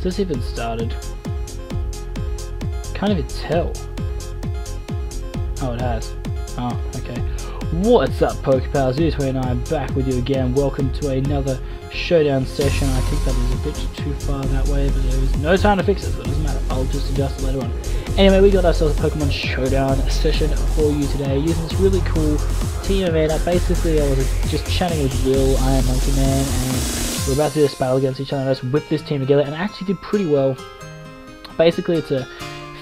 this even started? Can't even tell. Oh, it has. Oh, okay. What's up, PokePals? U29 back with you again. Welcome to another Showdown session. I think that was a bit too far that way, but there was no time to fix it, so it doesn't matter. I'll just adjust it later on. Anyway, we got ourselves a Pokemon Showdown session for you today, using this really cool team I made up. Basically, I was just chatting with Will, I am Monkey Man, and we're about to do this battle against each other. Let's whip this team together, and I actually did pretty well. Basically, it's a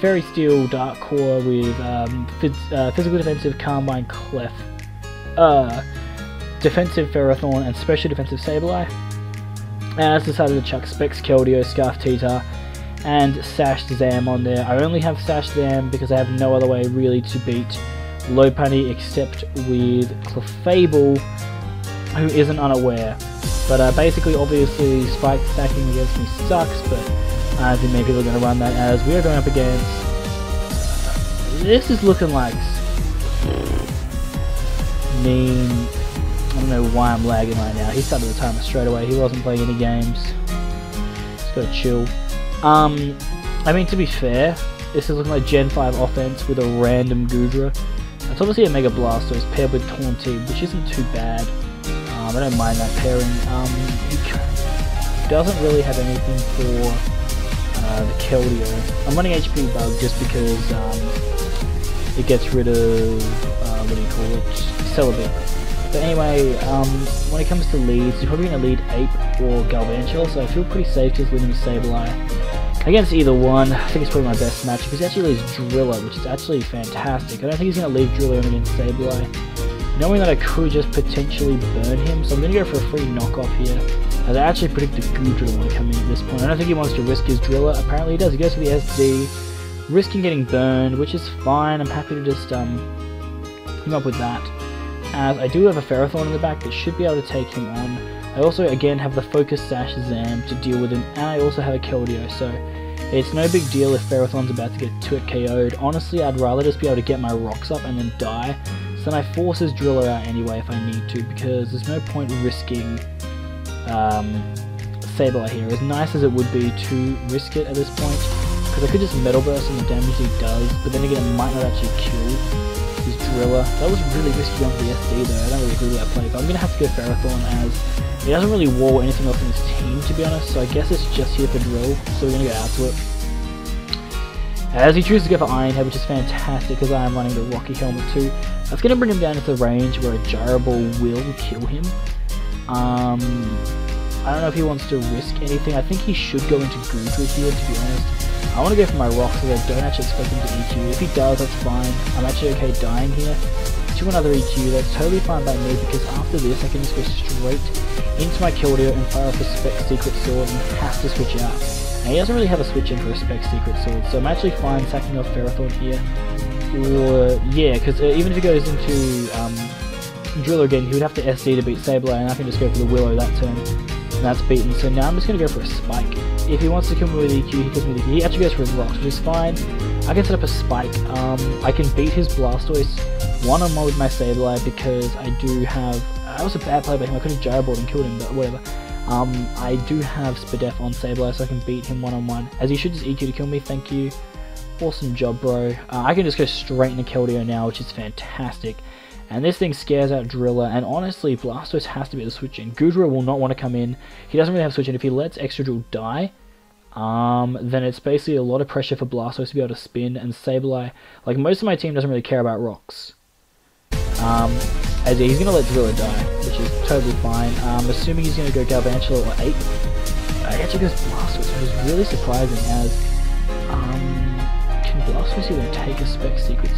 Fairy Steel Dark Core with Physical Defensive Carmine Clef, Defensive Ferrothorn, and Special Defensive Sableye. And I decided to chuck Specs Keldeo, Scarf Tita, and Sash Zam on there. I only have Sash Zam because I have no other way really to beat Lopunny except with Clefable, who isn't unaware. But basically, obviously, Spike stacking against me sucks, but I think many people are going to run that as we are going up against... this is looking like... mean... I don't know why I'm lagging right now. He started the timer straight away. He wasn't playing any games. Just gotta chill. I mean, to be fair, this is looking like Gen 5 offense with a random Goodra. It's obviously a Mega Blastoise paired with Taunting, which isn't too bad. I don't mind that pairing. He doesn't really have anything for the Keldeo. I'm running HP Bug just because it gets rid of, what do you call it, Celebi. But anyway, when it comes to leads, you're probably going to lead Ape or Galvantula, so I feel pretty safe just leading Sableye. Against either one, I think it's probably my best match, because he actually leads Driller, which is actually fantastic. I don't think he's going to leave Driller against Sableye, knowing that I could just potentially burn him, so I'm going to go for a free knockoff here, as I actually predict the Goodra will come in at this point. I don't think he wants to risk his Driller. Apparently he does. He goes for the SD, risking getting burned, which is fine. I'm happy to just come up with that, as I do have a Ferrothorn in the back that should be able to take him on. I also again have the Focus Sash Zam to deal with him, and I also have a Keldeo, so it's no big deal if Ferrothorn's about to get KO'd. Honestly, I'd rather just be able to get my rocks up and then die, so then I force his Driller out anyway if I need to, because there's no point risking Sableye here, as nice as it would be to risk it at this point, because I could just Metal Burst on the damage he does, but then again it might not actually kill his Driller. That was really risky on the SD though. I don't really agree with that play, but I'm going to have to go Ferrothorn, as he doesn't really wall anything else in his team, to be honest, so I guess it's just here for Drill, so we're going to go out to it. As he chooses to go for Iron Head, which is fantastic because I am running the Rocky Helmet too. That's going to bring him down into the range where a Gyro Ball will kill him. I don't know if he wants to risk anything. I think he should go into Goodra here, to be honest. I want to go for my rocks because I don't actually expect him to EQ. If he does, that's fine. I'm actually okay dying here to another EQ. That's totally fine by me, because after this I can just go straight into my Keldeo and fire off a Spec Secret Sword, and he has to switch out. And he doesn't really have a switch in for a Spec Secret Sword, so I'm actually fine sacking off Ferrothorn here. Or, yeah, because even if he goes into Driller again, he would have to SD to beat Sableye, and I can just go for the Willow that turn, and that's beaten. So now I'm just going to go for a Spike. If he wants to kill me with EQ, he kills me with EQ. He actually goes for his rocks, which is fine. I can set up a Spike. I can beat his Blastoise one-on-one with my Sableye, because I do have... that was a bad play by him. I could have Gyro Balled and killed him, but whatever. I do have Spadef on Sableye, so I can beat him one-on-one. As he should just EQ to kill me, thank you. Awesome job, bro. I can just go straight into Keldeo now, which is fantastic. And this thing scares out Driller, and honestly, Blastoise has to be able to switch in. Goodra will not want to come in. He doesn't really have a switch in. If he lets Extra Drill die, then it's basically a lot of pressure for Blastoise to be able to spin, and Sableye, like most of my team, doesn't really care about rocks. As he's going to let Driller die, which is totally fine. Assuming he's going to go Galvantula or Ape. He actually goes Blastoise, which is really surprising, as can Blastoise even take a Spec Secret?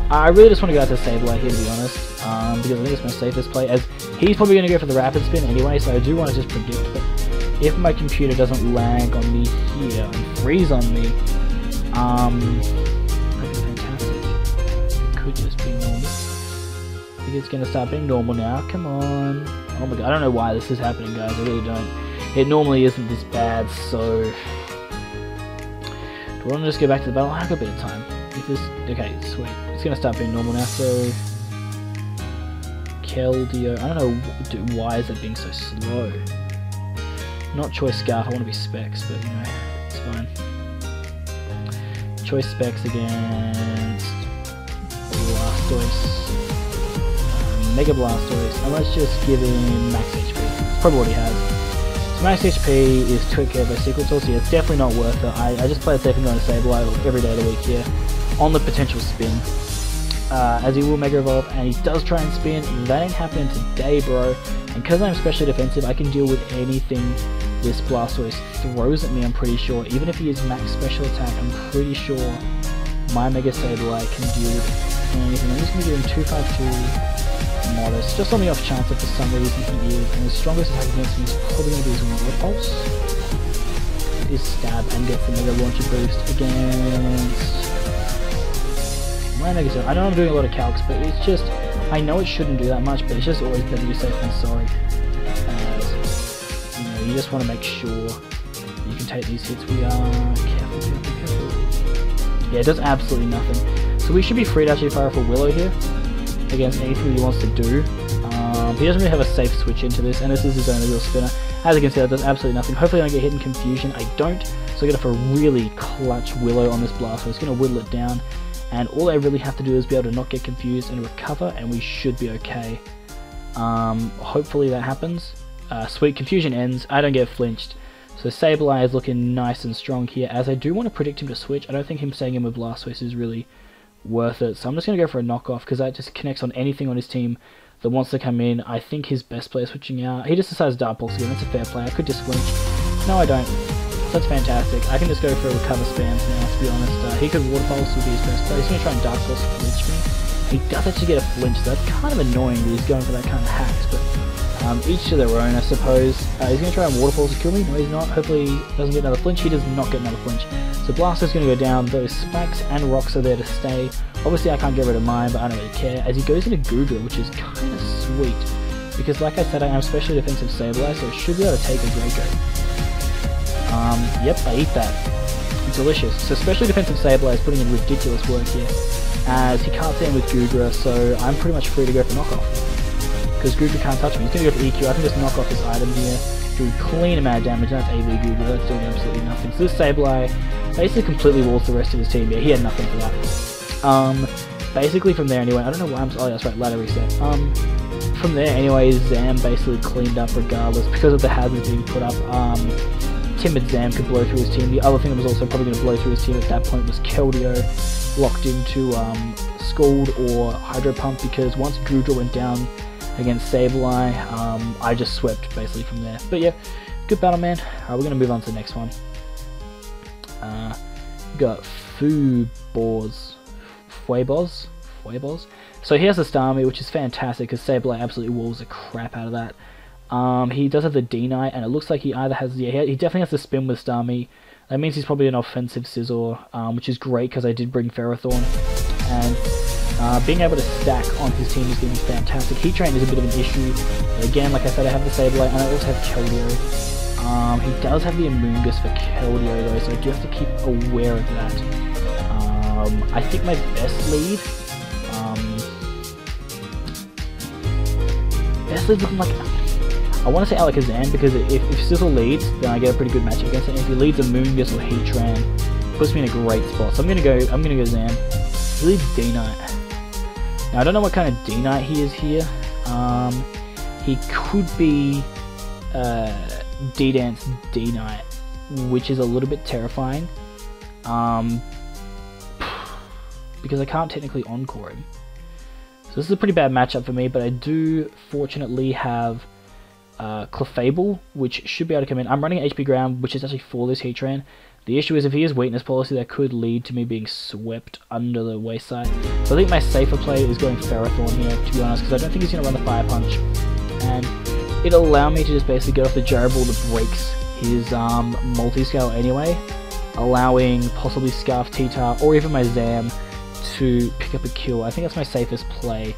I really just want to go out to Sableye here, to be honest, because I think it's my safest play, as he's probably going to go for the Rapid Spin anyway, so I do want to just predict, but if my computer doesn't lag on me here and freeze on me, that'd be fantastic. It could just be normal. I think it's going to start being normal now. Come on. Oh my god, I don't know why this is happening, guys. I really don't. It normally isn't this bad, so... do I want to just go back to the battle? I've got a bit of time. If this... okay, sweet. It's going to start being normal now, so... Keldeo... I don't know why is it being so slow. Not Choice Scarf, I want to be Specs, but you know, it's fine. Choice Specs against Blastoise, Mega Blastoise, and let's just give him max HP. That's probably what he has. So max HP is Twit Care by Secret Source. Yeah, it's definitely not worth it. I just play it safe and go to Sableye every day of the week here on the potential spin. As he will Mega Evolve, and he does try and spin. That ain't happening today, bro. And because I'm specially defensive, I can deal with anything this Blastoise throws at me, I'm pretty sure. Even if he is max special attack, I'm pretty sure my Mega Sableye can deal with anything. I'm just going to give him 252 Modest, just on the off chance that for some reason he is. And his strongest attack against me is probably going to be his Pulse. Is Stab and get the Mega Launcher Boost against my Mega Sableye. I know I'm doing a lot of calcs, but it's just, I know it shouldn't do that much, but it's just always better to be safe than sorry. You just want to make sure you can take these hits. We are careful. Yeah, it does absolutely nothing. So we should be free to actually fire off a Willow here against anything he wants to do. He doesn't really have a safe switch into this, and this is his only real spinner. As you can see, that does absolutely nothing. Hopefully I don't get hit in Confusion. I don't, so I get off a really clutch Willow on this blast. So it's going to whittle it down, and all I really have to do is be able to not get confused and recover, and we should be okay. Hopefully that happens. Sweet, Confusion ends, I don't get flinched. So Sableye is looking nice and strong here, as I do want to predict him to switch. I don't think him staying in with Blastoise is really worth it. So I'm just going to go for a knockoff, because that just connects on anything on his team that wants to come in. I think his best player switching out. He just decides Dark Pulse again, that's a fair play. I could just flinch. No, I don't. So that's fantastic. I can just go for recover spams now, to be honest. He could Water Pulse would be his best play. He's going to try and Dark Pulse flinch me. He does actually get a flinch, so that's kind of annoying that he's going for that kind of hacks, but each to their own, I suppose. He's going to try and Water Pulse to kill me. No, he's not. Hopefully he doesn't get another flinch. He does not get another flinch. So Blastoise is going to go down. Those Spikes and Rocks are there to stay. Obviously I can't get rid of mine, but I don't really care. As he goes into Goodra, which is kind of sweet. Because like I said, I am specially defensive Sableye, so I should be able to take a Draco. Yep, I eat that. Delicious. So specially defensive Sableye is putting in ridiculous work here, as he can't stand with Goodra, so I'm pretty much free to go for knockoff. Because Goodra can't touch me. He's going to go for EQ. I can just knock off his item here, do clean amount of damage, and that's AV Goodra. That's doing absolutely nothing. So this Sableye basically completely walls the rest of his team. Yeah, he had nothing for that. Basically from there anyway, I don't know why I'm, oh that's right, ladder reset. From there anyway, Zam basically cleaned up regardless, because of the hazards being put up. Timid Zam could blow through his team. The other thing that was also probably going to blow through his team at that point was Keldeo, locked into Scald or Hydro Pump, because once Goodra went down against Sableye, I just swept basically from there. But yeah, good battle, man. Alright, we're going to move on to the next one. We got Fuebos. So he has a Starmie, which is fantastic, because Sableye absolutely walls the crap out of that. He does have the D-Knight, and it looks like he either has, yeah, he definitely has to spin with Starmie. That means he's probably an offensive Scizor, which is great, because I did bring Ferrothorn. And being able to stack on his team is going to be fantastic. Heat Train is a bit of an issue, but again, like I said, I have the Sableye, and I also have Keldeo. He does have the Amoonguss for Keldeo though, so I do have to keep aware of that. I think my best lead, looking like, I want to say Alakazam, because if Sizzle leads, then I get a pretty good matchup against it. If he leads Amoonguss or Heatran, it puts me in a great spot. So I'm gonna go Zam. He leads D-Knight. Now I don't know what kind of D-Knight he is here. He could be D-Dance D-Knight, which is a little bit terrifying. Because I can't technically Encore him. So this is a pretty bad matchup for me, but I do fortunately have Clefable, which should be able to come in. I'm running HP Ground, which is actually for this Heatran. The issue is if he has Weakness Policy, that could lead to me being swept under the wayside. So I think my safer play is going Ferrothorn here, to be honest, because I don't think he's going to run the Fire Punch. And it'll allow me to just basically get off the Gyro Ball that breaks his multi-scale anyway, allowing possibly Scarf T-Tar or even my Zam to pick up a kill. I think that's my safest play.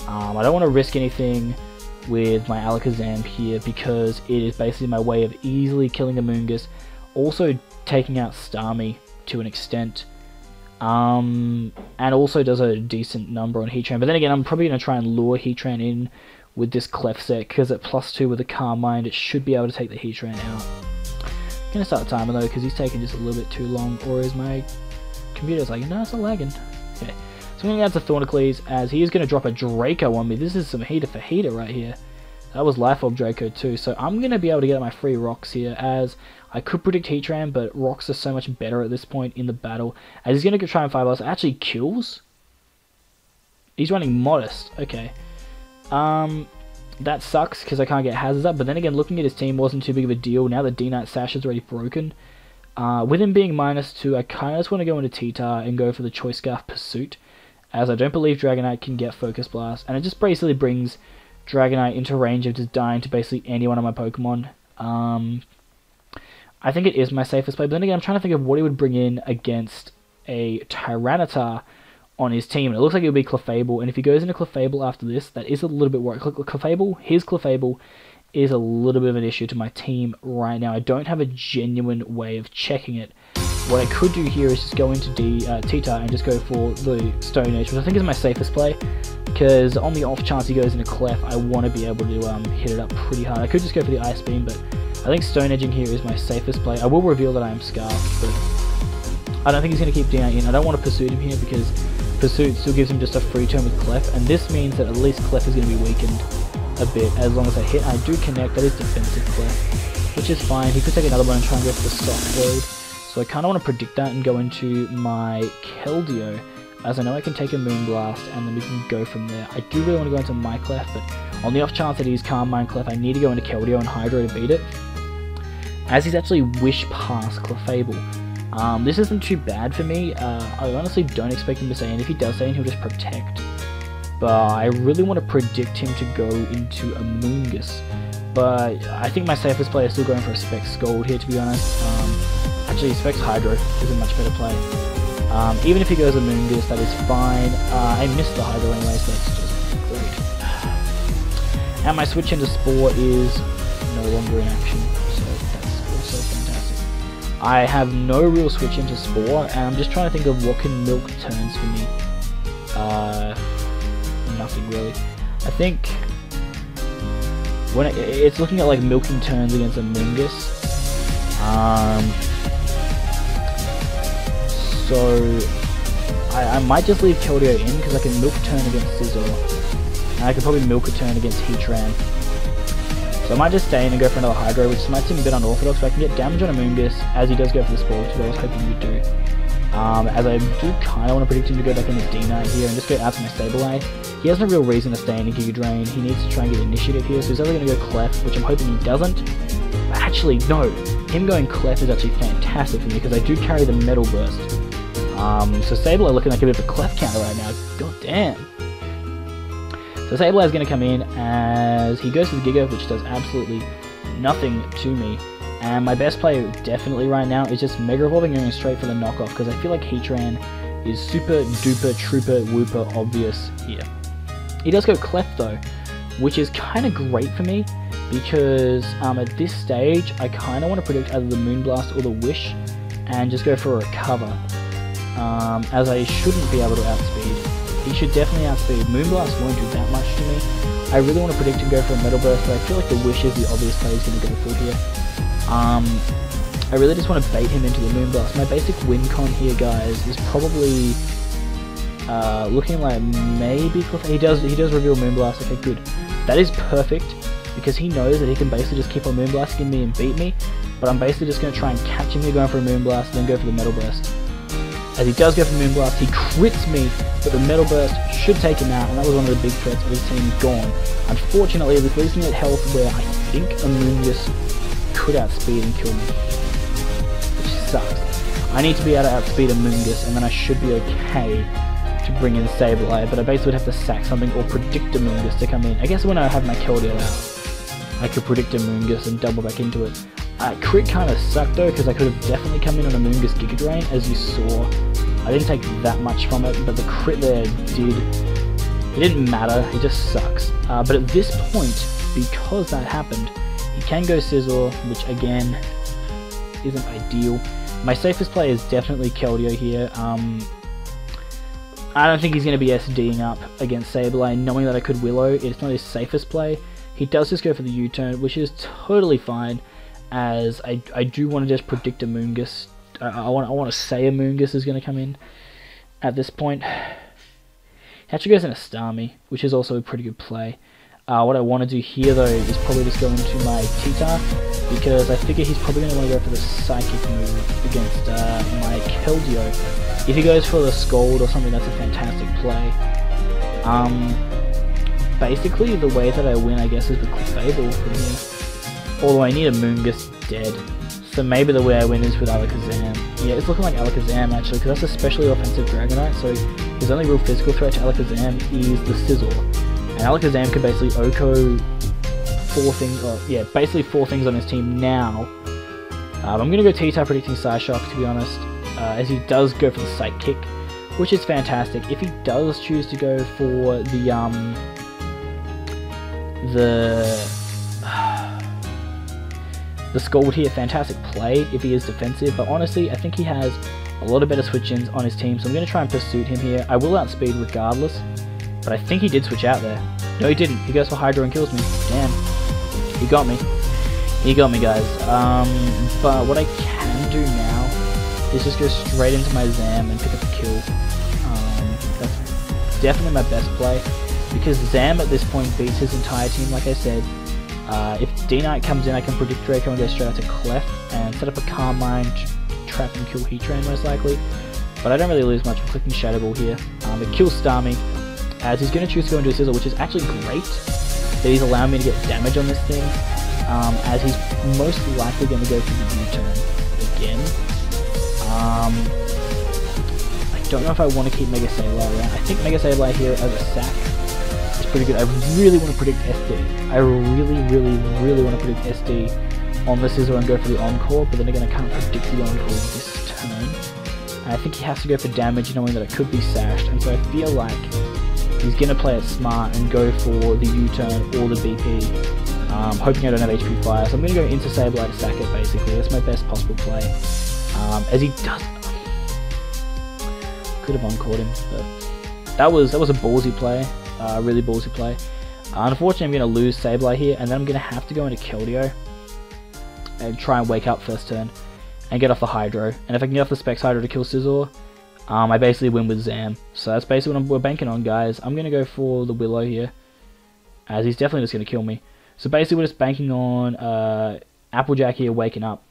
I don't want to risk anything with my Alakazam here, because it is basically my way of easily killing the Amoonguss, also taking out Starmie to an extent, and also does a decent number on Heatran. But then again, I'm probably going to try and lure Heatran in with this Clef set, because at +2 with a Calm Mind, it should be able to take the Heatran out. I'm gonna start the timer though, because he's taking just a little bit too long, or is my computer's like, no, it's not lagging. Okay, so I'm gonna add to Thornicles, as he is gonna drop a Draco on me. This is some heater for heater right here. That was Life Orb Draco too, so I'm gonna be able to get my free rocks here, as I could predict Heatran, but rocks are so much better at this point in the battle. As he's gonna go try and 5-Blast, actually kills. He's running Modest, okay. That sucks because I can't get hazards up, but then again, looking at his team wasn't too big of a deal. Now that D-Knight Sash is already broken, with him being -2, I kind of just want to go into T-Tar and go for the Choice Scarf Pursuit, as I don't believe Dragonite can get Focus Blast, and it just basically brings Dragonite into range of just dying to basically any one of my Pokemon. I think it is my safest play, but then again, I'm trying to think of what he would bring in against a Tyranitar on his team, and it looks like it would be Clefable, and if he goes into Clefable after this, that is a little bit worried. His Clefable is a little bit of an issue to my team right now. I don't have a genuine way of checking it. What I could do here is just go into T-Tar and just go for the Stone Edge, which I think is my safest play, because on the off chance he goes into Clef, I want to be able to hit it up pretty hard. I could just go for the Ice Beam, but I think Stone Edging here is my safest play. I will reveal that I am Scarfed, but I don't think he's going to keep D-Knight in. I don't want to Pursuit him here, because Pursuit still gives him just a free turn with Clef, and this means that at least Clef is going to be weakened a bit as long as I hit. I do connect, that is defensive Clef, which is fine. He could take another one and try and go for the soft load, so I kind of want to predict that and go into my Keldeo, as I know I can take a Moonblast and then we can go from there. I do really want to go into my Clef, but on the off chance that he's Calm Mind Clef, I need to go into Keldeo and Hydro to beat it, as he's actually Wish past Clefable. This isn't too bad for me. I honestly don't expect him to stay in. If he does stay in, he'll just Protect. But I really want to predict him to go into a Moongus. But I think my safest play is still going for a Specs Scald here, to be honest. Actually, Specs Hydro is a much better play. Even if he goes a Moongus, that is fine. I missed the Hydro anyway, so that's just great. And my switch into Spore is no longer in action, so that's also fantastic. I have no real switch into Spore, and I'm just trying to think of what can milk turns for me. Nothing really. I think when it's looking at like milking turns against a Moongus. So I might just leave Keldeo in because I can milk turn against Scizor, and I could probably milk a turn against Heatran. So I might just stay in and go for another Hydro, which might seem a bit unorthodox, but I can get damage on a Moongus as he does go for the Spore, which is what I was hoping he would do. As I do kind of want to predict him to go back into D-Knight here and just go out to my Sableye. He has no real reason to stay in a Giga Drain. He needs to try and get initiative here, so he's either going to go Clef, which I'm hoping he doesn't. But actually, no. Him going Clef is actually fantastic for me because I do carry the Metal Burst. So Sableye looking like a bit of a Clef counter right now. God damn. So Sableye is going to come in as he goes for the Giga, which does absolutely nothing to me. And my best play definitely right now is just Mega Evolving and going straight for the knockoff, because I feel like Heatran is super duper trooper whooper obvious here. He does go Clef though, which is kind of great for me, because at this stage I kind of want to predict either the Moonblast or the Wish and just go for a Recover, as I shouldn't be able to outspeed. He should definitely outspeed. Moonblast won't do that much to me. I really want to predict him go for a Metal Burst, but I feel like the Wish is the obvious play he's going to go for here. I really just want to bait him into the Moonblast. My basic win con here, guys, is probably looking like maybe he does reveal Moonblast. Okay, good. That is perfect because he knows that he can basically just keep on Moonblasting me and beat me. But I'm basically just going to try and catch him here going for a Moonblast and then go for the Metal Burst. As he does go for Moonblast, he crits me, but the Metal Burst should take him out, and that was one of the big threats of his team gone. Unfortunately, this leaves me at health where I think a Moongus could outspeed and kill me, which sucks. I need to be able to outspeed a Moongus, and then I should be okay to bring in Sableye, but I basically would have to sack something or predict a Moongus to come in. I guess when I have my Keldeo out, I could predict a Moongus and double back into it. Crit kind of sucked though, because I could have definitely come in on a Moongus Giga Drain, as you saw. I didn't take that much from it, but the crit there it didn't matter, it just sucks. But at this point, because that happened, he can go Scizor, which again, isn't ideal. My safest play is definitely Keldeo here. I don't think he's going to be SDing up against Sableye, knowing that I could Willow. It's not his safest play. He does just go for the U-turn, which is totally fine, as I do want to just predict a Moongus. I want to say a Moongus is going to come in at this point. He actually goes in a Starmie, which is also a pretty good play. What I want to do here, though, is probably just go into my Tita, because I figure he's probably going to want to go for the Psychic move against my Keldeo. If he goes for the Scald or something, that's a fantastic play. Basically, the way that I win, I guess, is with Clefable from here. Although I need a Moongus dead, so maybe the way I win is with Alakazam. Yeah, it's looking like Alakazam, actually, because that's a specially offensive Dragonite, so his only real physical threat to Alakazam is the Sizzle. And Alakazam can basically OHKO 4 things, or yeah, basically 4 things on his team now. I'm going to go T-Type predicting Psyshock, to be honest, as he does go for the Psychic, which is fantastic. If he does choose to go for the Scald here, fantastic play if he is defensive, but honestly, I think he has a lot of better switch-ins on his team, so I'm going to try and pursuit him here. I will outspeed regardless, but I think he did switch out there. No, he didn't. He goes for Hydro and kills me. Damn. He got me. He got me, guys. But what I can do now is just go straight into my Zam and pick up a kill. That's definitely my best play, because Zam at this point beats his entire team, like I said. If D-Knight comes in, I can predict Draco and go straight out to Clef and set up a Carmine, trap and kill Heatran most likely. But I don't really lose much. I'm clicking Shadow Ball here. It kills Starmie, as he's going to choose to go into a Sizzle, which is actually great that he's allowing me to get damage on this thing, as he's most likely going to go for the U-turn again. I don't know if I want to keep Mega Sableye around. I think Mega Sableye here as a sack is pretty good. I really want to predict SD. I really want to predict SD on the Sizzle and go for the Encore, but then again I can't predict the Encore this turn. And I think he has to go for damage, knowing that it could be sashed, and so I feel like he's going to play it smart and go for the U-turn or the BP, hoping I don't have HP Fire. So I'm going to go into Sableye to sack it, basically. That's my best possible play. As he does... Could have encored him, but that was a ballsy play. Really ballsy play. Unfortunately, I'm going to lose Sableye here, and then I'm going to have to go into Keldeo and try and wake up first turn and get off the Hydro. And if I can get off the Specs Hydro to kill Scizor, I basically win with Zam. So that's basically what we're banking on, guys. I'm going to go for the Willow here, as he's definitely just going to kill me. So basically we're just banking on Applejack here waking up.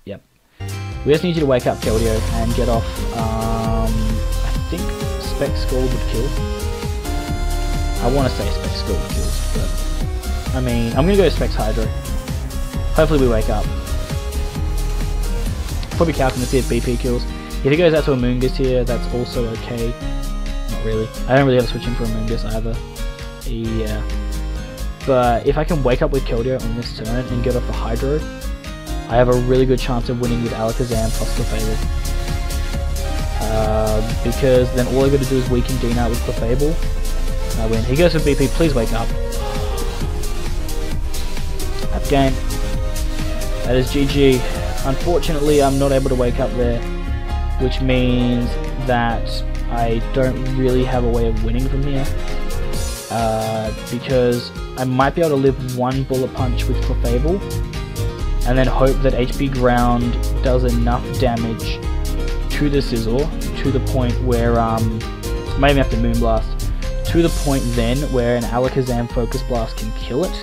Yep. We just need you to wake up, Keldeo, and get off, I think Spec Scald would kill. I want to say Spec Scald kills, but I mean, I'm going to go Specs Hydro. Hopefully we wake up. Probably calculating to see if BP kills. If he goes out to a Moongus here, that's also okay. Not really. I don't really have to switch in for a Moongus either. Yeah. But if I can wake up with Keldeo on this turn and get off the Hydro, I have a really good chance of winning with Alakazam plus Clefable. Because then all I got to do is weaken D-Knight with Clefable, and I win. He goes for BP, please wake up. That's game. That is GG. Unfortunately, I'm not able to wake up there, which means that I don't really have a way of winning from here. Because I might be able to live one Bullet Punch with Clefable, and then hope that HP Ground does enough damage to the Scizor, to the point where, I might even have to Moonblast, to the point then where an Alakazam Focus Blast can kill it,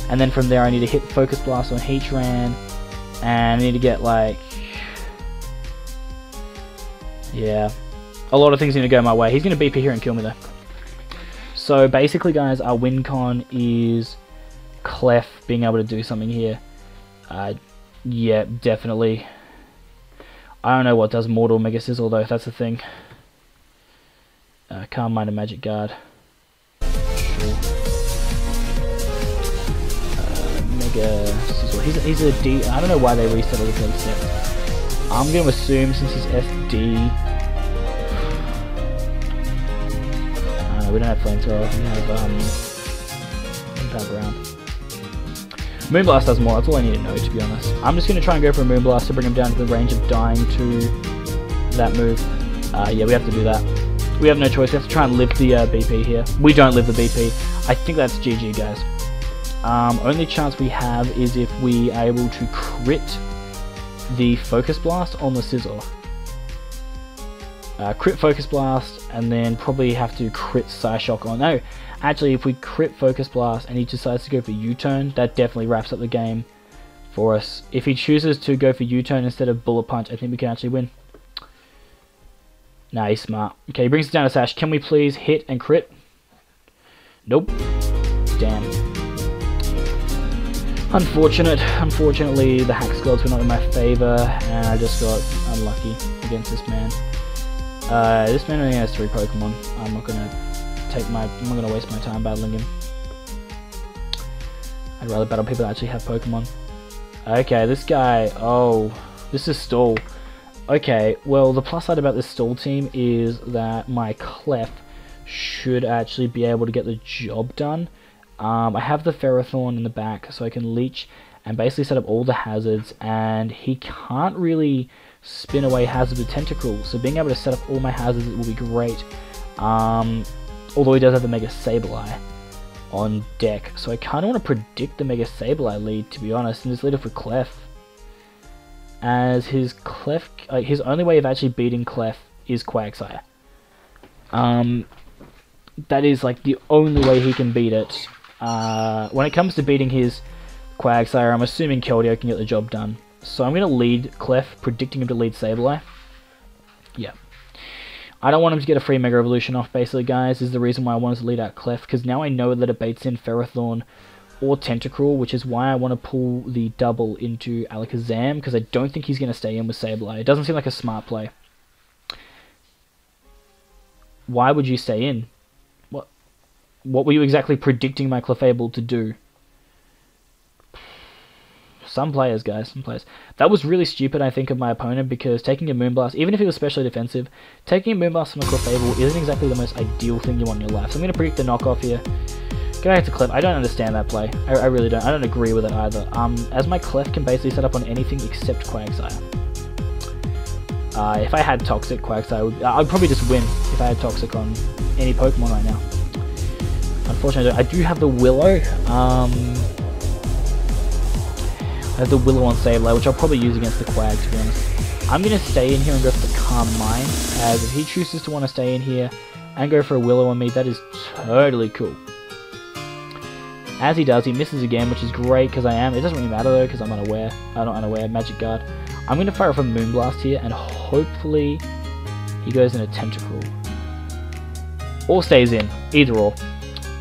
and then from there I need to hit Focus Blast on Heatran, and I need to get like, yeah, a lot of things need to go my way. He's going to BP here and kill me though. So basically, guys, our win con is Clef being able to do something here. Yeah, definitely. I don't know what does Mortal Mega Sizzle though, if that's the thing. Calm Mind and Magic Guard. Sure. Mega Sizzle. He's a D. I don't know why they reset all the concepts. I'm going to assume since he's SD. We don't have Flamethrower. We have Impact Round. Moonblast does more. That's all I need to know, to be honest. I'm just going to try and go for a Moonblast to bring him down to the range of dying to that move. Yeah, we have to do that. We have no choice. We have to try and live the BP here. We don't live the BP. I think that's GG, guys. Only chance we have is if we are able to crit the Focus Blast on the Scizor. Crit Focus Blast, and then probably have to crit Psyshock on... No, actually, if we crit Focus Blast and he decides to go for U-Turn, that definitely wraps up the game for us. If he chooses to go for U-Turn instead of Bullet Punch, I think we can actually win. Nah, he's smart. Okay, he brings us down to Sash. Can we please hit and crit? Nope. Damn. Unfortunately, the hack squads were not in my favor, and I just got unlucky against this man. This man only has 3 Pokemon. I'm not gonna waste my time battling him. I'd rather battle people that actually have Pokemon. Okay, this guy. Oh, this is Stall. Okay, well, the plus side about this Stall team is that my Clef should actually be able to get the job done. I have the Ferrothorn in the back, so I can leech and basically set up all the hazards, and he can't really spin away hazards with Tentacruel, so being able to set up all my hazards will be great. Although he does have the Mega Sableye on deck, so I kind of want to predict the Mega Sableye lead, to be honest, and just lead off with Clef. As his Clef, his only way of actually beating Clef is Quagsire. That is like the only way he can beat it. When it comes to beating his Quagsire, I'm assuming Keldeo can get the job done. So I'm going to lead Clef, predicting him to lead Sableye. Yeah. I don't want him to get a free Mega Evolution off, basically, guys. This is the reason why I wanted to lead out Clef, because now I know that it baits in Ferrothorn or Tentacruel, which is why I want to pull the double into Alakazam, because I don't think he's going to stay in with Sableye. It doesn't seem like a smart play. Why would you stay in? What were you exactly predicting my Clefable to do? Some players, guys, some players. That was really stupid, I think, of my opponent, because taking a Moonblast, even if he was specially defensive, taking a Moonblast from a Clefable isn't exactly the most ideal thing you want in your life. So I'm going to predict the knockoff here. Go back to Clef. I don't understand that play. I really don't. I don't agree with it either. As my Clef can basically set up on anything except Quagsire. If I had Toxic, Quagsire I'd probably just win if I had Toxic on any Pokemon right now. Unfortunately, I do have the Willow. I have the Willow on Sableye, which I'll probably use against the Quag, to be honest. I'm going to stay in here and go for the Calm Mind, as if he chooses to want to stay in here and go for a Willow on me, that is totally cool. As he does, he misses again, which is great, because it doesn't really matter though, because I'm unaware. Not unaware, Magic Guard. I'm going to fire off a Moonblast here, and hopefully he goes in a Tentacruel. Or stays in, either or.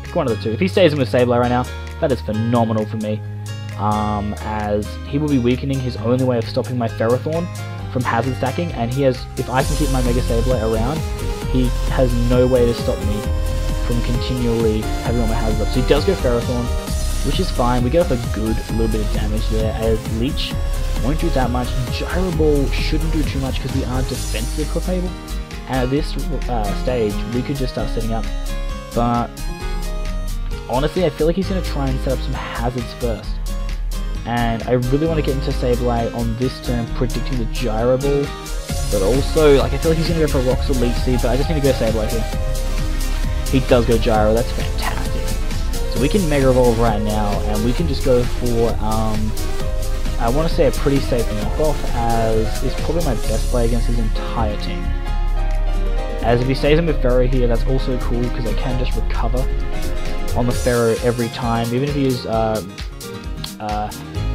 Pick one of the two. If he stays in with Sableye right now, that is phenomenal for me. As he will be weakening his only way of stopping my Ferrothorn from hazard stacking, and if I can keep my Mega Sableye around, he has no way to stop me from continually having all my hazards up. So he does go Ferrothorn, which is fine. We get off a good little bit of damage there, as Leech won't do that much. Gyro Ball shouldn't do too much because we are defensive Clefable, and at this stage we could just start setting up. But honestly, I feel like he's going to try and set up some hazards first. And I really want to get into Sableye on this turn, predicting the Gyro Ball. But also, I feel like he's going to go for Rocks or Leech Seed, but I just need to go Sableye here. He does go Gyro, that's fantastic. So we can Mega Evolve right now, and we can just go for, I want to say a pretty safe knockoff, as is probably my best play against his entire team. As if he stays in with Ferro here, that's also cool, because I can just recover on the Ferro every time, even if he is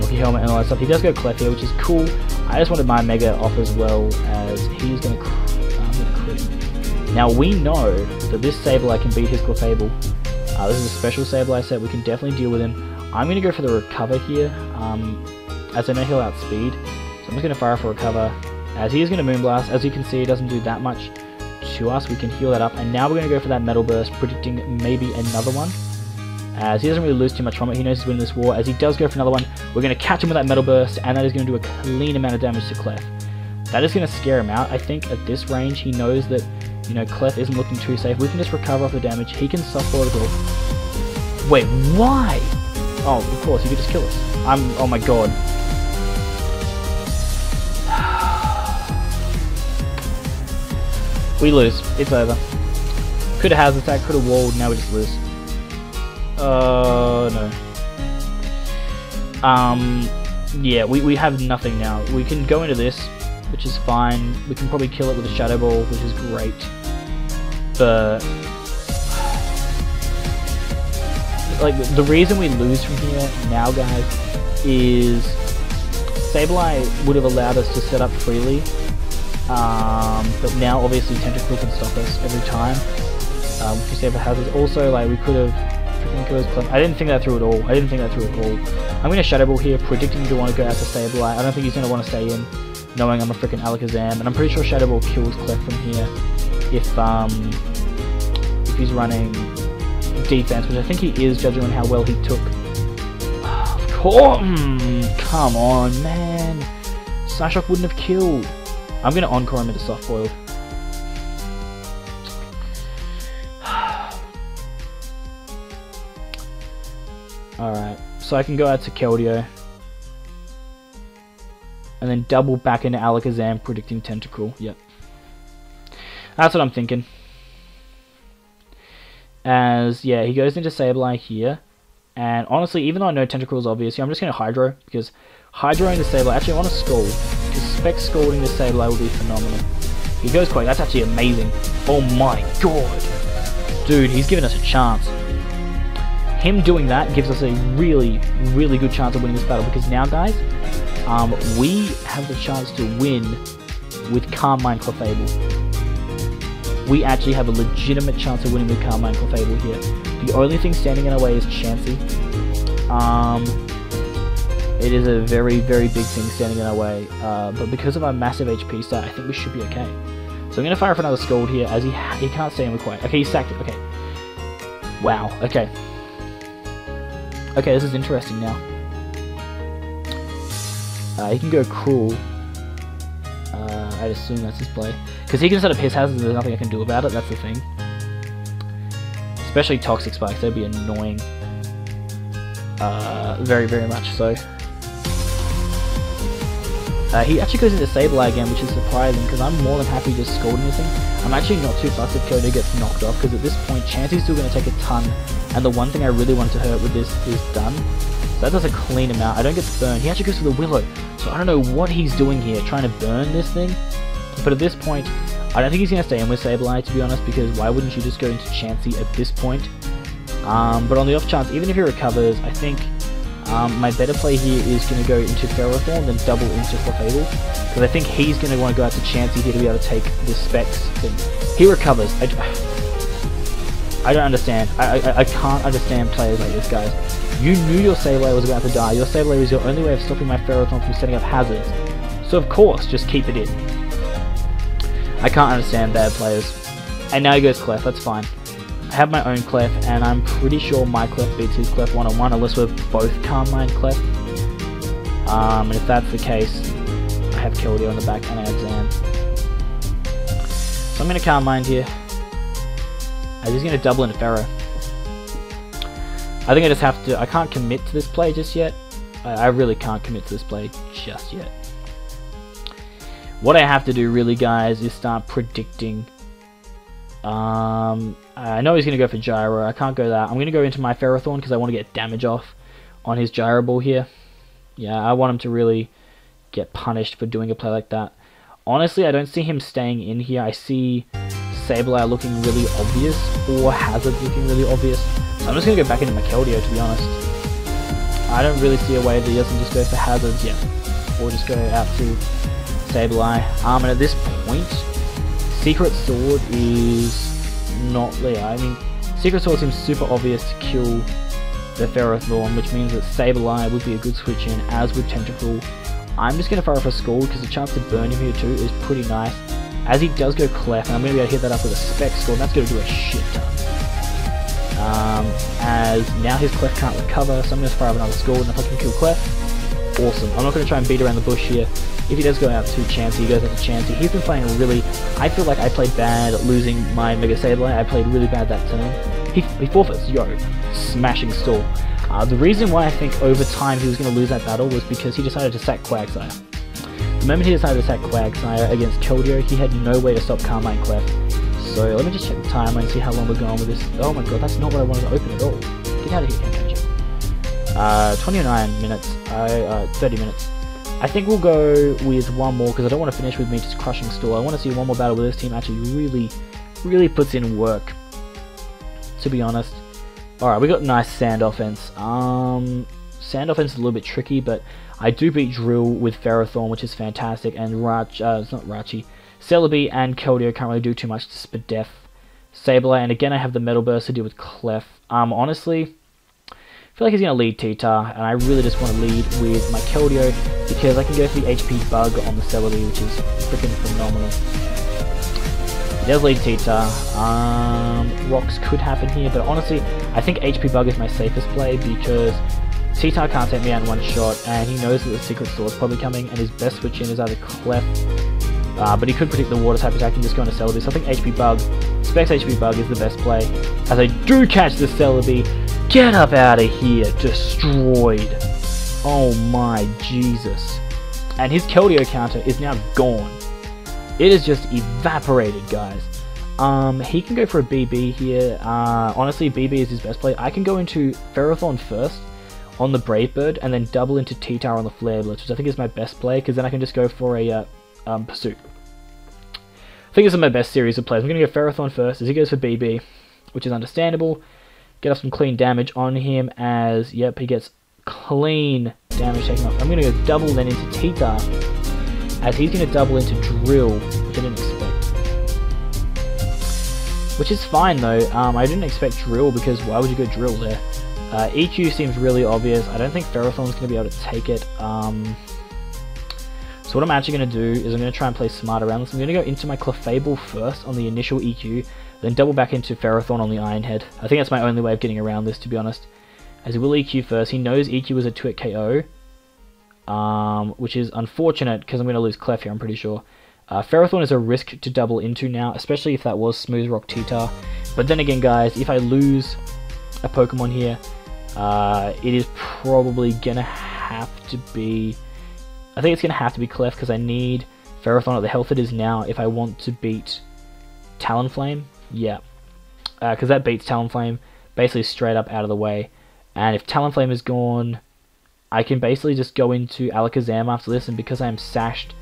Rocky Helmet and all that stuff. He does go Clef here, which is cool. I just wanted my Mega off as well, as he's going to crit him. Now we know that this Sableye can beat his Clefable. This is a special Sableye set, we can definitely deal with him. I'm going to go for the Recover here, as I know he'll outspeed. So I'm just going to fire for Recover, as he is going to Moonblast. As you can see, it doesn't do that much to us. We can heal that up, and now we're going to go for that Metal Burst, predicting maybe another one. As he doesn't really lose too much from it, he knows he's winning this war. As he does go for another one, we're going to catch him with that Metal Burst, and that is going to do a clean amount of damage to Clef. That is going to scare him out. I think at this range, he knows that, you know, Clef isn't looking too safe. We can just recover off the damage. He can suffer as well. Wait, why? Oh, of course, he could just kill us. Oh my god. We lose. It's over. Could have hazard attack, could have walled, now we just lose. No. Yeah, we have nothing now. We can go into this, which is fine. We can probably kill it with a Shadow Ball, which is great. But like the reason we lose from here now, guys, is Sableye would have allowed us to set up freely, but now obviously Tentacle can stop us every time. If we save the hazards, also like we could have freaking killed his I didn't think that through at all. I'm going to Shadow Ball here, predicting to want to go out to Sableye. I don't think he's going to want to stay in, knowing I'm a freaking Alakazam, and I'm pretty sure Shadow Ball kills Clef from here if he's running defense, which I think he is, judging on how well he took. Of course, come on, man. Psyshock wouldn't have killed. I'm going to Encore him into Soft Boiled. Alright, so I can go out to Keldeo. And then double back into Alakazam, predicting Tentacle. Yep. That's what I'm thinking. As, yeah, he goes into Sableye here. And honestly, even though I know Tentacle is obvious here, I'm just going to Hydro. Because Hydro into Sableye, actually I want to Scald. Because Spec Scalding the Sableye will be phenomenal. He goes Quake, that's actually amazing. Oh my god. Dude, he's giving us a chance. Him doing that gives us a really, really good chance of winning this battle. Because now, guys, we have the chance to win with Carmine Clefable. We actually have a legitimate chance of winning with Carmine Clefable here. The only thing standing in our way is Chansey. It is a very, very big thing standing in our way. But because of our massive HP stat, I think we should be okay. So I'm going to fire off another Scald here, as he can't stay in with Quake. Okay, he sacked it. Okay. Wow. Okay. Okay, this is interesting now. He can go Cruel. I'd assume that's his play. Because he can set up his hazards, there's nothing I can do about it, that's the thing. Especially Toxic Spikes, that'd be annoying. Very, very much so. He actually goes into Sableye again, which is surprising, because I'm more than happy just scolding this thing. I'm actually not too fussed if Keldeo gets knocked off, because at this point, Chansey's still going to take a ton, and the one thing I really want to hurt with this is done. So that does a clean amount. I don't get burned. He actually goes for the Willow, so I don't know what he's doing here, trying to burn this thing. But at this point, I don't think he's going to stay in with Sableye, to be honest, because why wouldn't you just go into Chansey at this point? But on the off chance, even if he recovers, I think my better play here is going to go into Ferrothorn, then double into Clefable, because I think he's going to want to go out to Chansey here to be able to take the Specs thing. He recovers. I don't understand. I can't understand players like this, guys. You knew your Sableye was about to die. Your Sableye was your only way of stopping my Ferrothorn from setting up hazards. So of course, just keep it in. I can't understand bad players. And now he goes Clef, that's fine. I have my own Clef, and I'm pretty sure my Clef beats his Clef one-on-one, unless we're both Carmine Clef. And if that's the case, I have Keldeo on the back, and I have Zan. So I'm going to Carmine here. He's going to double into Ferro. I think I just have to... I can't commit to this play just yet. I really can't commit to this play just yet. What I have to do really, guys, is start predicting. I know he's going to go for Gyro. I can't go that. I'm going to go into my Ferrothorn because I want to get damage off on his Gyro Ball here. Yeah, I want him to really get punished for doing a play like that. Honestly, I don't see him staying in here. I see Sableye looking really obvious, or Hazard looking really obvious. So I'm just going to go back into my Keldeo, to be honest. I don't really see a way that he doesn't just go for Hazards yet, or just go out to Sableye. And at this point, Secret Sword is not there. I mean, Secret Sword seems super obvious to kill the Ferrothorn, which means that Sableye would be a good switch in, as would Tentacle. I'm just going to fire off a Scald, because the chance to burn him here too is pretty nice. As he does go Clef, and I'm going to be able to hit that up with a Spec Scald, and that's going to do a shit ton. As now his Clef can't recover, so I'm going to fire up another Scald, and if I can kill Clef, awesome. I'm not going to try and beat around the bush here. If he does go out to Chansey, he goes out to Chansey. He's been playing really... I feel like I played bad losing my Mega Sableye. I played really bad that turn. He forfeits Yo, smashing stall. The reason why I think over time he was going to lose that battle was because he decided to sack Quagsire. The moment he decided to sack Quagsire against Keldeo, he had no way to stop Carmine Clef. So let me just check the timer and see how long we're going with this. Oh my god, that's not what I wanted to open at all. Get out of here, Camtasia. 29 minutes, 30 minutes. I think we'll go with one more because I don't want to finish with me just crushing Store. I want to see one more battle where this team actually really puts in work, to be honest. Alright, we got nice sand offense. Sand offense is a little bit tricky, but I do beat Drill with Ferrothorn, which is fantastic, and it's not Rachi. Celebi and Keldeo can't really do too much to Spadef. Sableye, and again I have the Metal Burst to deal with Clef. Honestly, I feel like he's going to lead T-Tar, and I really just want to lead with my Keldeo, because I can go for the HP Bug on the Celebi, which is freaking phenomenal. He does lead T-Tar. Rocks could happen here, but honestly, I think HP Bug is my safest play, because T-Tar can't take me out in one shot, and he knows that the Secret Store is probably coming, and his best switch in is either Clef, but he could predict the Water type attack and just go into Celebi, so I think HP Bug, Specs HP Bug is the best play, as I do catch the Celebi. Get up out of here, destroyed. Oh my Jesus. And his Keldeo counter is now gone. It is just evaporated, guys. He can go for a BB here. Honestly, BB is his best play. I can go into Ferrothorn first on the Brave Bird and then double into T-Tar on the Flare Blitz, which I think is my best play, because then I can just go for a Pursuit. I think this is my best series of plays. I'm going to go Ferrothorn first as he goes for BB, which is understandable. Get off some clean damage on him as, yep, he gets clean damage taken off. I'm going to go double then into T-Tar as he's going to double into Drill, which I didn't expect. Which is fine though. I didn't expect Drill, because why would you go Drill there? EQ seems really obvious. I don't think Ferrothorn's going to be able to take it. So what I'm actually going to do is I'm going to try and play smart around this. I'm going to go into my Clefable first on the initial EQ, then double back into Ferrothorn on the Iron Head. I think that's my only way of getting around this, to be honest. As he will EQ first. He knows EQ is a 2-hit KO, which is unfortunate because I'm going to lose Clef here, I'm pretty sure. Ferrothorn is a risk to double into now, especially if that was Smooth Rock T-Tar. But then again, guys, if I lose a Pokemon here, it is probably going to have to be... I think it's going to have to be Clef, because I need Ferrothorn at the health it is now if I want to beat Talonflame. Yeah, because that beats Talonflame basically straight up out of the way. And if Talonflame is gone, I can basically just go into Alakazam after this, and because I am sashed,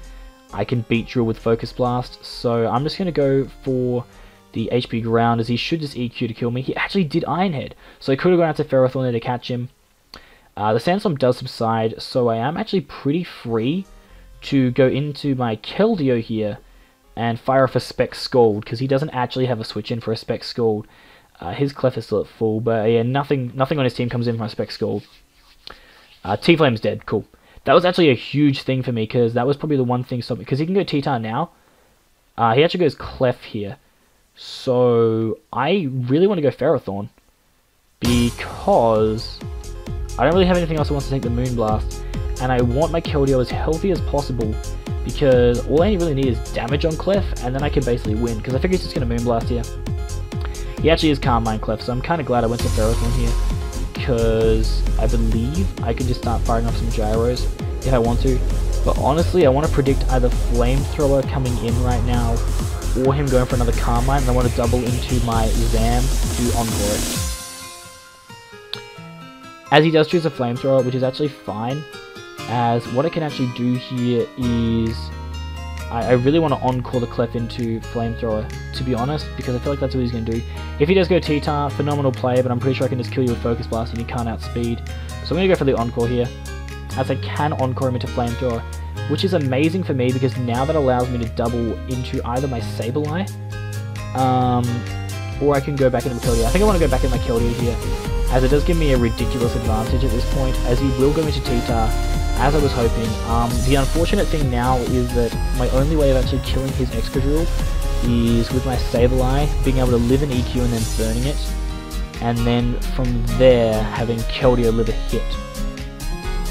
I can beat Drill with Focus Blast. So I'm just going to go for the HP Ground, as he should just EQ to kill me. He actually did Iron Head, so I could have gone out to Ferrothorn there to catch him. The Sandstorm does subside, so I am actually pretty free to go into my Keldeo here and fire off a Spec Scald, because he doesn't actually have a switch in for a Spec Scald. His Clef is still at full, but yeah, nothing on his team comes in from a Spec Scald. T-Flame's dead, cool. That was actually a huge thing for me, because that was probably the one thing stopping, because he can go T-Tar now. He actually goes Clef here. So I really want to go Ferrothorn, because I don't really have anything else that wants to take the Moonblast, and I want my Keldeo as healthy as possible, because all I really need is damage on Clef, and then I can basically win, because I figure he's just going to Moonblast here. He actually is Calm Mind Clef, so I'm kind of glad I went to Ferrothorn here, because I believe I can just start firing off some Gyros if I want to. But honestly, I want to predict either Flamethrower coming in right now, or him going for another Calm Mind, and I want to double into my Zam to Encore it. As he does choose a Flamethrower, which is actually fine, as what I can actually do here is I really want to Encore the Clef into Flamethrower, to be honest, because I feel like that's what he's going to do. If he does go T-Tar, phenomenal play, but I'm pretty sure I can just kill you with Focus Blast and you can't outspeed. So I'm going to go for the Encore here, as I can Encore him into Flamethrower, which is amazing for me, because now that allows me to double into either my Sableye, or I can go back into my Keldeo. I think I want to go back in my Keldeo here, as it does give me a ridiculous advantage at this point, as he will go into T-Tar, as I was hoping. The unfortunate thing now is that my only way of actually killing his Excadrill is with my Sableye being able to live an EQ and then burning it, and then from there having Keldeo live a hit.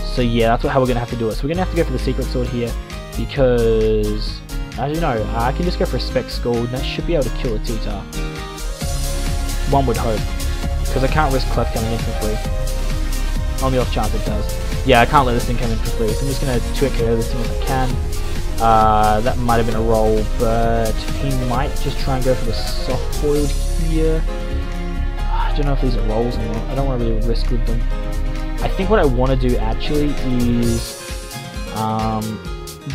So yeah, that's how we're going to have to do it. So we're going to have to go for the Secret Sword here, because, as you know, I can just go for a Spec Scald, and that should be able to kill a T-Tar. One would hope, because I can't risk Clef coming in for free. On the off chance it does. Yeah, I can't let this thing come in for free, so I'm just going to 2-hit KO this thing if I can. That might have been a roll, but he might just try and go for the soft boiled here. I don't know if these are rolls or not. I don't want to really risk with them. I think what I want to do actually is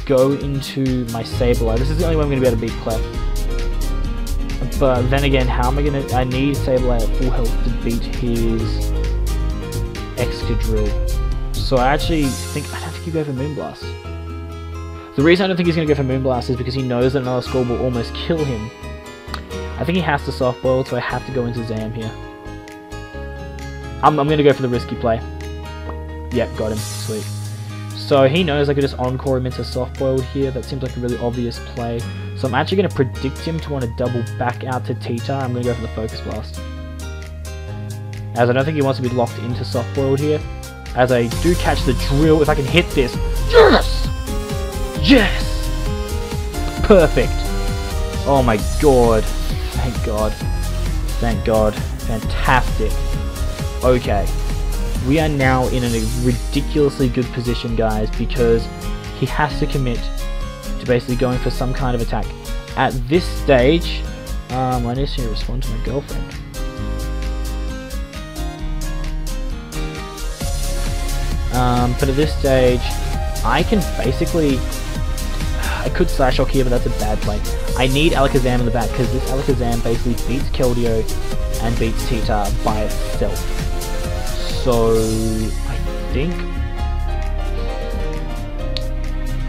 go into my Sableye. This is the only way I'm going to be able to beat Clef. But then again, how am I going to... I need Sableye at full health to beat his Excadrill. So I actually think... I don't think he'll go for Moonblast. The reason I don't think he's going to go for Moonblast is because he knows that another Scald will almost kill him. I think he has to soft boil, so I have to go into Zam here. I'm going to go for the risky play. Yep, got him. Sweet. So he knows I could just encore him into soft boiled here. That seems like a really obvious play. So I'm actually going to predict him to want to double back out to T-Tar. I'm going to go for the Focus Blast. As I don't think he wants to be locked into soft boiled here. As I do catch the drill, if I can hit this. Yes! Yes! Perfect. Oh my god. Thank god. Thank god. Fantastic. Okay. We are now in a ridiculously good position, guys, because he has to commit to basically going for some kind of attack. At this stage, I need to respond to my girlfriend. But at this stage, I can basically... I could Slash Shock here, but that's a bad play. I need Alakazam in the back, because this Alakazam basically beats Keldeo and beats T-Tar by itself. So, I think...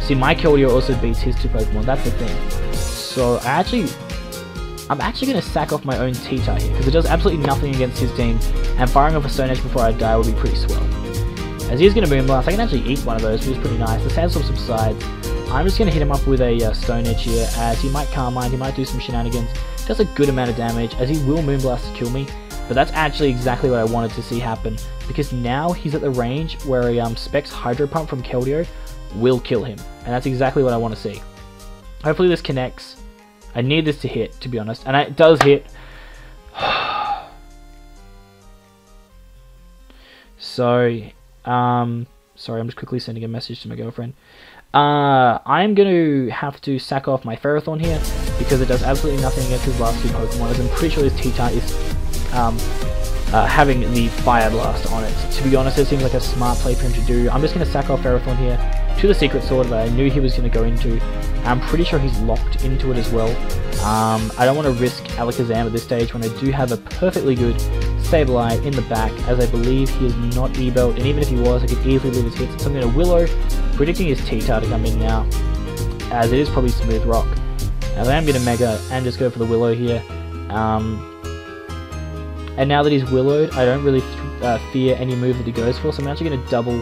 See, my Keldeo also beats his two Pokemon, that's the thing. So, I'm actually going to sack off my own T-Tar here, because it does absolutely nothing against his team, and firing off a Stone Edge before I die would be pretty swell. As he is going to Moonblast, I can actually eat one of those, which is pretty nice. The Sandstorm subsides. I'm just going to hit him up with a Stone Edge here, as he might Calm Mind, he might do some shenanigans. Does a good amount of damage, as he will Moonblast to kill me. But that's actually exactly what I wanted to see happen, because now he's at the range where a Specs Hydro Pump from Keldeo will kill him, and that's exactly what I want to see. Hopefully this connects. I need this to hit, to be honest, and it does hit. So, sorry, I'm just quickly sending a message to my girlfriend. I'm going to have to sack off my Ferrothorn here, because it does absolutely nothing against his last two Pokemon, as I'm pretty sure his T-Tar is having the Fire Blast on it. To be honest, it seems like a smart play for him to do. I'm just going to sack off Ferrothorn here to the Secret Sword that I knew he was going to go into. I'm pretty sure he's locked into it as well. I don't want to risk Alakazam at this stage when I do have a perfectly good Sableye in the back, as I believe he is not E-Belt, and even if he was, I could easily leave his hits. So I'm going to Willow, predicting his T-Tar to come in now, as it is probably Smooth Rock. As I am going to Mega and just go for the Willow here. And now that he's Willowed, I don't really fear any move that he goes for, so I'm actually going to double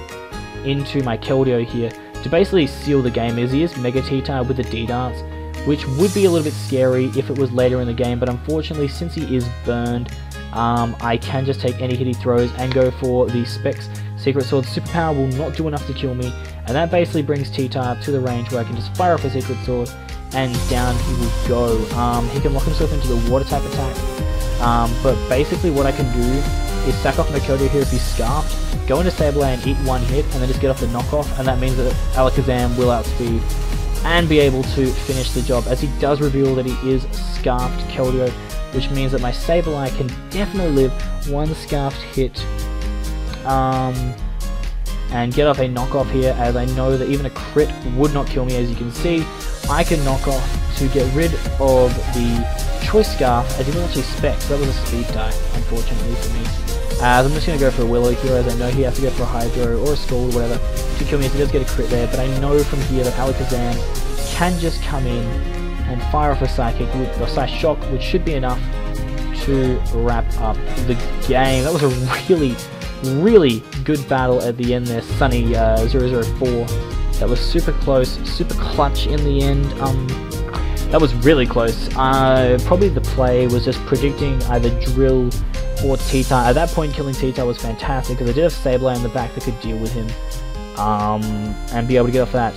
into my Keldeo here to basically seal the game, as he is Mega T-Tar with the D-Dance, which would be a little bit scary if it was later in the game, but unfortunately, since he is burned, I can just take any hit he throws and go for the Specs Secret Sword. Superpower will not do enough to kill me, and that basically brings T-Tar to the range where I can just fire off a Secret Sword, and down he will go. He can lock himself into the Water type attack, but basically what I can do is sack off my Keldeo here if he's Scarfed, go into Sableye and eat one hit, and then just get off the knockoff, and that means that Alakazam will outspeed and be able to finish the job, as he does reveal that he is Scarfed Keldeo, which means that my Sableye can definitely live one Scarfed hit and get off a knockoff here, as I know that even a crit would not kill me. As you can see, I can knock off to get rid of the Choice Scarf, as he was actually Specs, so that was a speed die, unfortunately for me. As I'm just going to go for a Willow here, as I know he has to go for a Hydro or a Scald or whatever to kill me, as he does get a crit there, but I know from here that Alakazam can just come in and fire off a Psychic, or Psychic Shock, which should be enough to wrap up the game. That was a really good battle at the end there, Sunny 004. That was super close, super clutch in the end. That was really close. Probably the play was just predicting either Drill or T-Tar. At that point, killing T-Tar was fantastic, because I did have Sableye in the back that could deal with him, and be able to get off that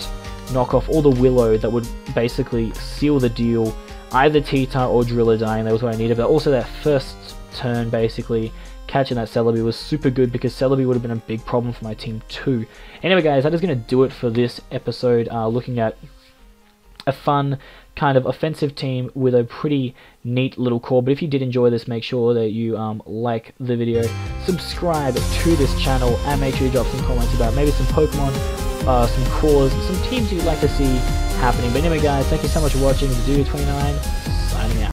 knock off all the Willow that would basically seal the deal. Either T-Tar or Driller dying, that was what I needed, but also that first turn, basically, catching that Celebi was super good, because Celebi would have been a big problem for my team too. Anyway guys, that is going to do it for this episode, looking at a fun kind of offensive team with a pretty neat little core. But if you did enjoy this, make sure that you like the video, subscribe to this channel, and make sure you drop some comments about maybe some Pokemon, some cores, some teams you'd like to see happening. But anyway guys, thank you so much for watching video 29.